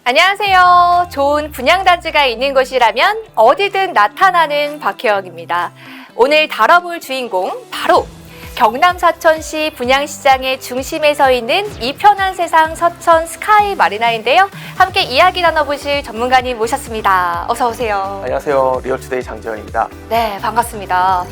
안녕하세요. 좋은 분양단지가 있는 곳이라면 어디든 나타나는 박혜영입니다. 오늘 다뤄볼 주인공 바로 경남 서천시 분양시장의 중심에 서 있는 이 편한 세상 서천 스카이 마리나인데요. 함께 이야기 나눠보실 전문가님 모셨습니다. 어서 오세요. 안녕하세요. 리얼투데이 장재현입니다. 네, 반갑습니다.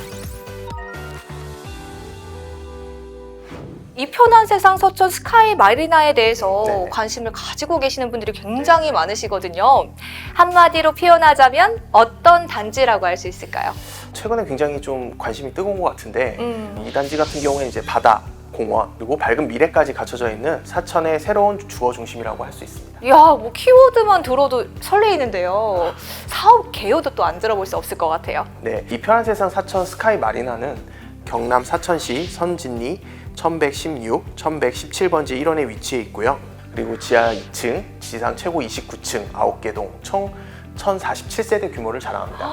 이 편한 세상 서천 스카이 마리나에 대해서 네네. 관심을 가지고 계시는 분들이 굉장히 많으시거든요. 한마디로 표현하자면 어떤 단지라고 할 수 있을까요? 최근에 굉장히 좀 관심이 뜨거운 것 같은데 이 단지 같은 경우에는 이제 바다, 공원, 그리고 밝은 미래까지 갖춰져 있는 사천의 새로운 주거 중심이라고 할 수 있습니다. 이야, 뭐 키워드만 들어도 설레이는데요. 사업 개요도 또 안 들어볼 수 없을 것 같아요. 네, 이 편한 세상 사천 스카이 마리나는 경남 사천시 선진리 1116, 1117번지 1원에 위치해 있고요. 그리고 지하 2층, 지상 최고 29층, 9개 동, 총 1047세대 규모를 자랑합니다.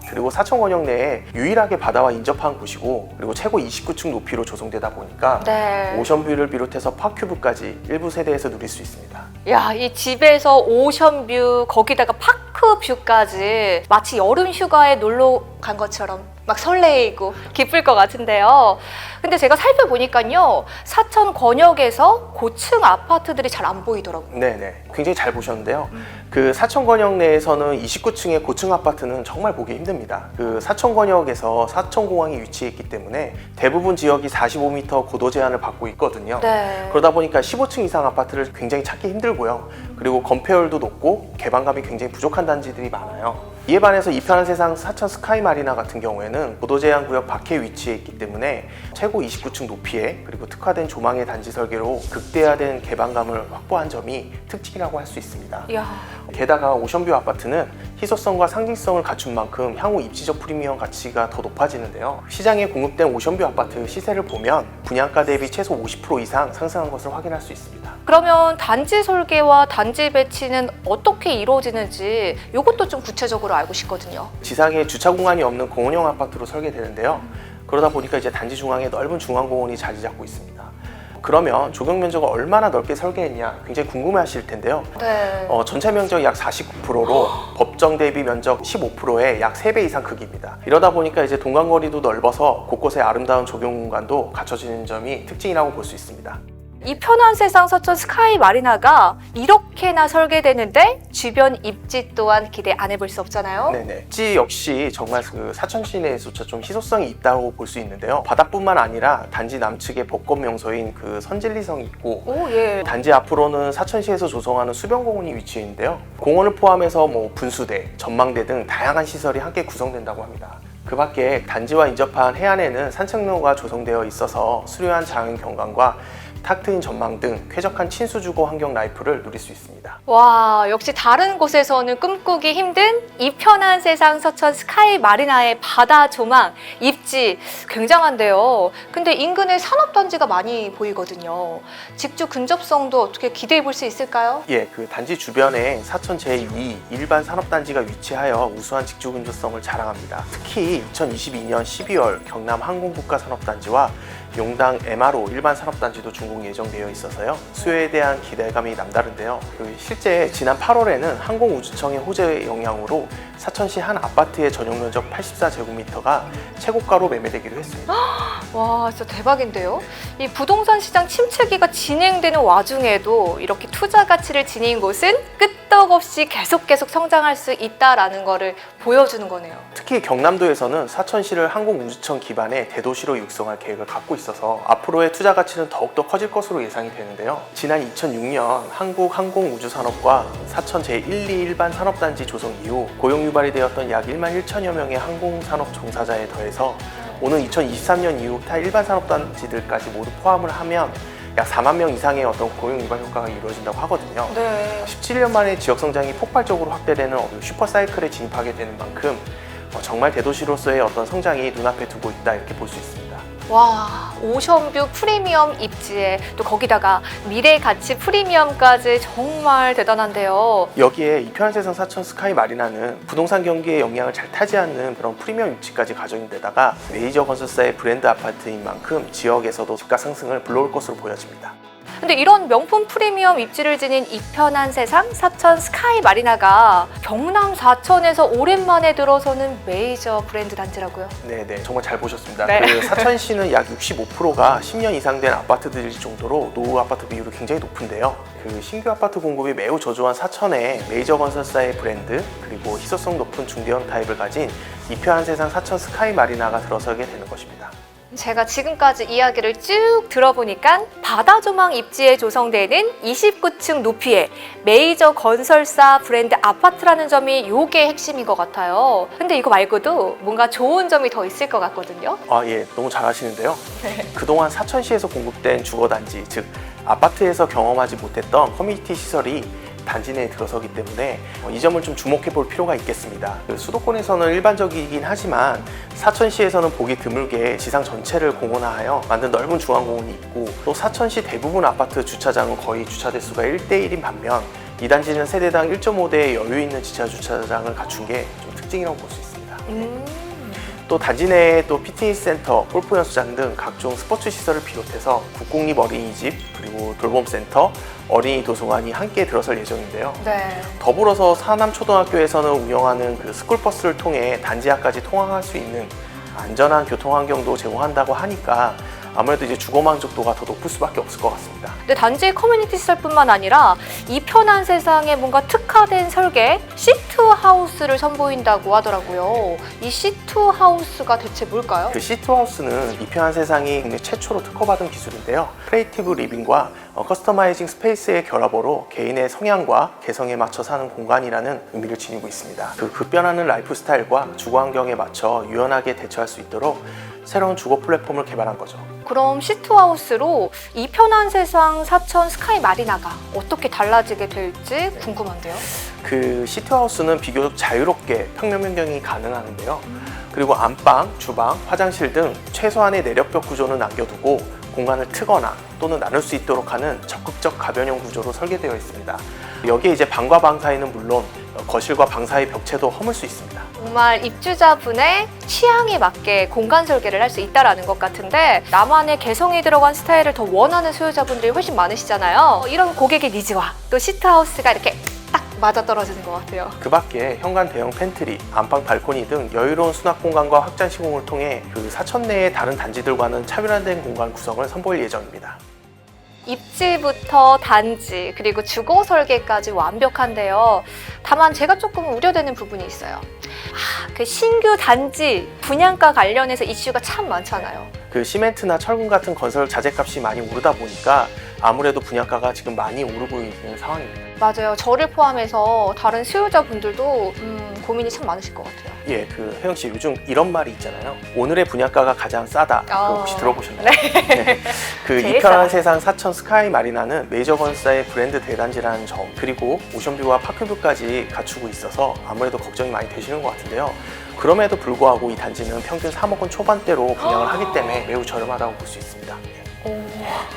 그리고 사천 권역 내에 유일하게 바다와 인접한 곳이고, 그리고 최고 29층 높이로 조성되다 보니까 네. 오션뷰를 비롯해서 파큐뷰까지 일부 세대에서 누릴 수 있습니다. 야, 이 집에서 오션뷰, 거기다가 파크뷰까지 마치 여름 휴가에 놀러 간 것처럼 막 설레이고 기쁠 것 같은데요. 근데 제가 살펴보니까요, 사천 권역에서 고층 아파트들이 잘 안 보이더라고요. 네네, 굉장히 잘 보셨는데요. 그 사천 권역 내에서는 29층의 고층 아파트는 정말 보기 힘듭니다. 그 사천 권역에서 사천공항이 위치해 있기 때문에 대부분 지역이 45m 고도 제한을 받고 있거든요. 네. 그러다 보니까 15층 이상 아파트를 굉장히 찾기 힘들고요. 그리고 건폐율도 높고 개방감이 굉장히 부족한 단지들이 많아요. 이에 반해서 이 편한 세상 사천 스카이 마리나 같은 경우에는 고도 제한 구역 밖에 위치해 있기 때문에 최고 29층 높이에, 그리고 특화된 조망의 단지 설계로 극대화된 개방감을 확보한 점이 특징이라고 할 수 있습니다. 이야. 게다가 오션뷰 아파트는 희소성과 상징성을 갖춘 만큼 향후 입지적 프리미엄 가치가 더 높아지는데요. 시장에 공급된 오션뷰 아파트 시세를 보면 분양가 대비 최소 50% 이상 상승한 것을 확인할 수 있습니다. 그러면 단지 설계와 단지 배치는 어떻게 이루어지는지 이것도 좀 구체적으로 알고 싶거든요. 지상에 주차 공간이 없는 공원형 아파트로 설계되는데요. 그러다 보니까 이제 단지 중앙에 넓은 중앙공원이 자리 잡고 있습니다. 그러면 조경 면적을 얼마나 넓게 설계했냐 굉장히 궁금해하실 텐데요. 네. 전체 면적 약 49%로 법정 대비 면적 15%의 약 3배 이상 크기입니다. 이러다 보니까 이제 동간거리도 넓어서 곳곳에 아름다운 조경 공간도 갖춰지는 점이 특징이라고 볼 수 있습니다. 이 편한 세상 서천 스카이 마리나가 이렇게나 설계되는데 주변 입지 또한 기대 안 해볼 수 없잖아요. 네네. 입지 역시 정말 그 사천 시내에서조차 좀 희소성이 있다고 볼 수 있는데요. 바닥뿐만 아니라 단지 남측에 벚꽃 명소인 그 선진리성이 있고, 오, 예. 단지 앞으로는 사천시에서 조성하는 수변공원이 위치해 있는데요. 공원을 포함해서 뭐 분수대, 전망대 등 다양한 시설이 함께 구성된다고 합니다. 그 밖에 단지와 인접한 해안에는 산책로가 조성되어 있어서 수려한 자연 경관과 탁 트인 전망 등 쾌적한 친수주거 환경 라이프를 누릴 수 있습니다. 와, 역시 다른 곳에서는 꿈꾸기 힘든 이 편한 세상 서천 스카이 마리나의 바다 조망, 입지 굉장한데요. 근데 인근에 산업단지가 많이 보이거든요. 직주 근접성도 어떻게 기대해 볼 수 있을까요? 예, 그 단지 주변에 사천 제2 일반 산업단지가 위치하여 우수한 직주 근접성을 자랑합니다. 특히 2022년 12월 경남 항공국가산업단지와 용당 MRO 일반 산업단지도 준공 예정되어 있어서요. 수요에 대한 기대감이 남다른데요. 실제 지난 8월에는 항공우주청의 호재 영향으로 사천시 한 아파트의 전용 면적 84제곱미터가 최고가로 매매되기로 했습니다. 와, 진짜 대박인데요. 이 부동산 시장 침체기가 진행되는 와중에도 이렇게 투자 가치를 지닌 곳은 끄떡없이 계속 성장할 수 있다라는 거를 보여주는 거네요. 특히 경남도에서는 사천시를 항공우주청 기반의 대도시로 육성할 계획을 갖고 있어서 앞으로의 투자 가치는 더욱더 커질 것으로 예상이 되는데요. 지난 2006년 한국항공우주산업과 사천 제1, 2 일반 산업단지 조성 이후 고용 유발이 되었던 약 1만 1천여 명의 항공산업 종사자에 더해서 오는 2023년 이후 타 일반 산업단지들까지 모두 포함을 하면 약 4만 명 이상의 어떤 고용 유발 효과가 이루어진다고 하거든요. 네. 17년 만에 지역 성장이 폭발적으로 확대되는 슈퍼사이클에 진입하게 되는 만큼 정말 대도시로서의 어떤 성장이 눈앞에 두고 있다, 이렇게 볼 수 있습니다. 와, 오션뷰 프리미엄 입지에 또 거기다가 미래 가치 프리미엄까지 정말 대단한데요. 여기에 이 편한 세상 사천 스카이 마리나는 부동산 경기에 영향을 잘 타지 않는 그런 프리미엄 입지까지 가져온 데다가 메이저 건설사의 브랜드 아파트인 만큼 지역에서도 집가 상승을 불러올 것으로 보여집니다. 근데 이런 명품 프리미엄 입지를 지닌 이편한 세상 사천 스카이 마리나가 경남 사천에서 오랜만에 들어서는 메이저 브랜드 단지라고요. 네네, 정말 잘 보셨습니다. 네. 그 사천시는 약 65%가 10년 이상 된 아파트들일 정도로 노후 아파트 비율이 굉장히 높은데요. 그 신규 아파트 공급이 매우 저조한 사천에 메이저 건설사의 브랜드 그리고 희소성 높은 중대형 타입을 가진 이편한 세상 사천 스카이 마리나가 들어서게 되는 것입니다. 제가 지금까지 이야기를 쭉 들어보니까 바다 조망 입지에 조성되는 29층 높이의 메이저 건설사 브랜드 아파트라는 점이 요게 핵심인 것 같아요. 근데 이거 말고도 뭔가 좋은 점이 더 있을 것 같거든요. 아, 예, 너무 잘하시는데요. 그동안 사천시에서 공급된 주거단지, 즉 아파트에서 경험하지 못했던 커뮤니티 시설이 단지 내에 들어서기 때문에 이 점을 좀 주목해 볼 필요가 있겠습니다. 그 수도권에서는 일반적이긴 하지만 사천시에서는 보기 드물게 지상 전체를 공원화하여 만든 넓은 중앙공원이 있고, 또 사천시 대부분 아파트 주차장은 거의 주차 대수가 1대1인 반면 이 단지는 세대당 1.5대의 여유 있는 지하 주차장을 갖춘 게 좀 특징이라고 볼 수 있습니다. 또 단지 내에 또 피트니스 센터, 골프 연수장 등 각종 스포츠 시설을 비롯해서 국공립 어린이집, 그리고 돌봄센터, 어린이 도서관이 함께 들어설 예정인데요. 네. 더불어서 사남초등학교에서는 운영하는 그 스쿨버스를 통해 단지학까지 통학할 수 있는 안전한 교통 환경도 제공한다고 하니까 아무래도 이제 주거 만족도가 더 높을 수밖에 없을 것 같습니다. 근데 단지 커뮤니티 시설뿐만 아니라 이 편한 세상에 뭔가 특화된 설계 시트하우스를 선보인다고 하더라고요. 이 시트하우스가 대체 뭘까요? 그 시트하우스는 이편한 세상이 국내 최초로 특허받은 기술인데요. 크리에이티브 리빙과 커스터마이징 스페이스의 결합으로 개인의 성향과 개성에 맞춰 사는 공간이라는 의미를 지니고 있습니다. 그 급변하는 라이프 스타일과 주거 환경에 맞춰 유연하게 대처할 수 있도록 새로운 주거 플랫폼을 개발한 거죠. 그럼 시트하우스로 이 편한 세상 사천 스카이 마리나가 어떻게 달라지게 될지 궁금한데요. 그 시트하우스는 비교적 자유롭게 평면 변경이 가능하는데요. 그리고 안방, 주방, 화장실 등 최소한의 내력벽 구조는 남겨두고 공간을 트거나 또는 나눌 수 있도록 하는 적극적 가변형 구조로 설계되어 있습니다. 여기에 이제 방과 방 사이는 물론 거실과 방 사이 벽체도 허물 수 있습니다. 정말 입주자분의 취향에 맞게 공간 설계를 할 수 있다는 것 같은데, 나만의 개성이 들어간 스타일을 더 원하는 소유자분들이 훨씬 많으시잖아요. 이런 고객의 니즈와 또 시트하우스가 이렇게 딱 맞아떨어지는 것 같아요. 그 밖에 현관 대형 팬트리, 안방 발코니 등 여유로운 수납 공간과 확장 시공을 통해 그 사천 내의 다른 단지들과는 차별화된 공간 구성을 선보일 예정입니다. 입지부터 단지 그리고 주거 설계까지 완벽한데요. 다만 제가 조금 우려되는 부분이 있어요. 그 신규 단지 분양가 관련해서 이슈가 참 많잖아요. 그 시멘트나 철근 같은 건설 자재값이 많이 오르다 보니까 아무래도 분양가가 지금 많이 오르고 있는 상황입니다. 맞아요. 저를 포함해서 다른 수요자분들도 고민이 참 많으실 것 같아요. 예, 그 혜영 씨, 요즘 이런 말이 있잖아요. 오늘의 분양가가 가장 싸다. 그거 혹시 들어보셨나요? 네. 그 제일 이편한 싸다. 세상 사천 스카이 마리나는 메이저 건설사의 브랜드 대단지라는 점, 그리고 오션뷰와 파크뷰까지 갖추고 있어서 아무래도 걱정이 많이 되시는 것 같은데요. 그럼에도 불구하고 이 단지는 평균 3억 원 초반대로 분양을 하기 때문에 매우 저렴하다고 볼 수 있습니다.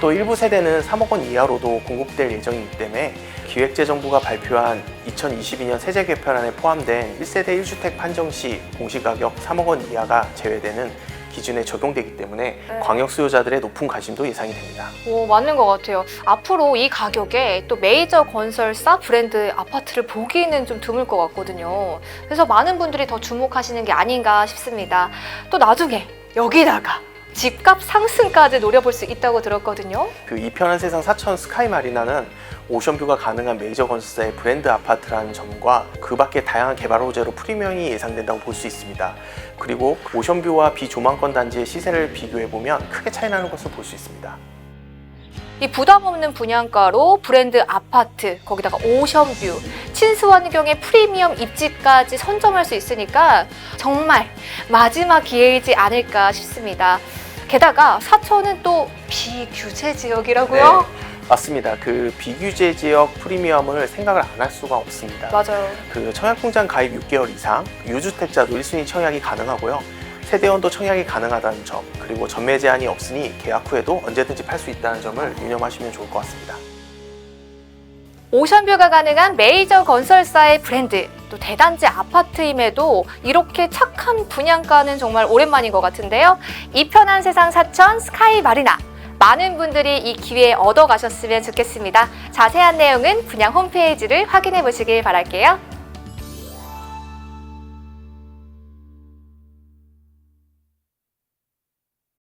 또 일부 세대는 3억 원 이하로도 공급될 예정이기 때문에 기획재정부가 발표한 2022년 세제 개편안에 포함된 1세대 1주택 판정 시 공시가격 3억 원 이하가 제외되는 기준에 적용되기 때문에 광역 수요자들의 높은 관심도 예상이 됩니다. 맞는 것 같아요. 앞으로 이 가격에 또 메이저 건설사 브랜드 아파트를 보기는 좀 드물 것 같거든요. 그래서 많은 분들이 더 주목하시는 게 아닌가 싶습니다. 또 나중에 여기다가 집값 상승까지 노려볼 수 있다고 들었거든요. 그 이편한 세상 사천 스카이 마리나는 오션뷰가 가능한 메이저 건설사의 브랜드 아파트라는 점과 그 밖에 다양한 개발 호재로 프리미엄이 예상된다고 볼 수 있습니다. 그리고 오션뷰와 비조망권 단지의 시세를 비교해보면 크게 차이 나는 것을 볼 수 있습니다. 이 부담 없는 분양가로 브랜드 아파트, 거기다가 오션뷰, 친수 환경의 프리미엄 입지까지 선점할 수 있으니까 정말 마지막 기회이지 않을까 싶습니다. 게다가 사천은 또 비규제 지역이라고요? 네, 맞습니다. 그 비규제 지역 프리미엄을 생각을 안 할 수가 없습니다. 맞아요. 그 청약통장 가입 6개월 이상, 유주택자도 1순위 청약이 가능하고요. 세대원도 청약이 가능하다는 점, 그리고 전매 제한이 없으니 계약 후에도 언제든지 팔 수 있다는 점을 유념하시면 좋을 것 같습니다. 오션뷰가 가능한 메이저 건설사의 브랜드, 또 대단지 아파트임에도 이렇게 착한 분양가는 정말 오랜만인 것 같은데요. 이 편한 세상 사천 스카이 마리나, 많은 분들이 이 기회 얻어 가셨으면 좋겠습니다. 자세한 내용은 분양 홈페이지를 확인해 보시길 바랄게요.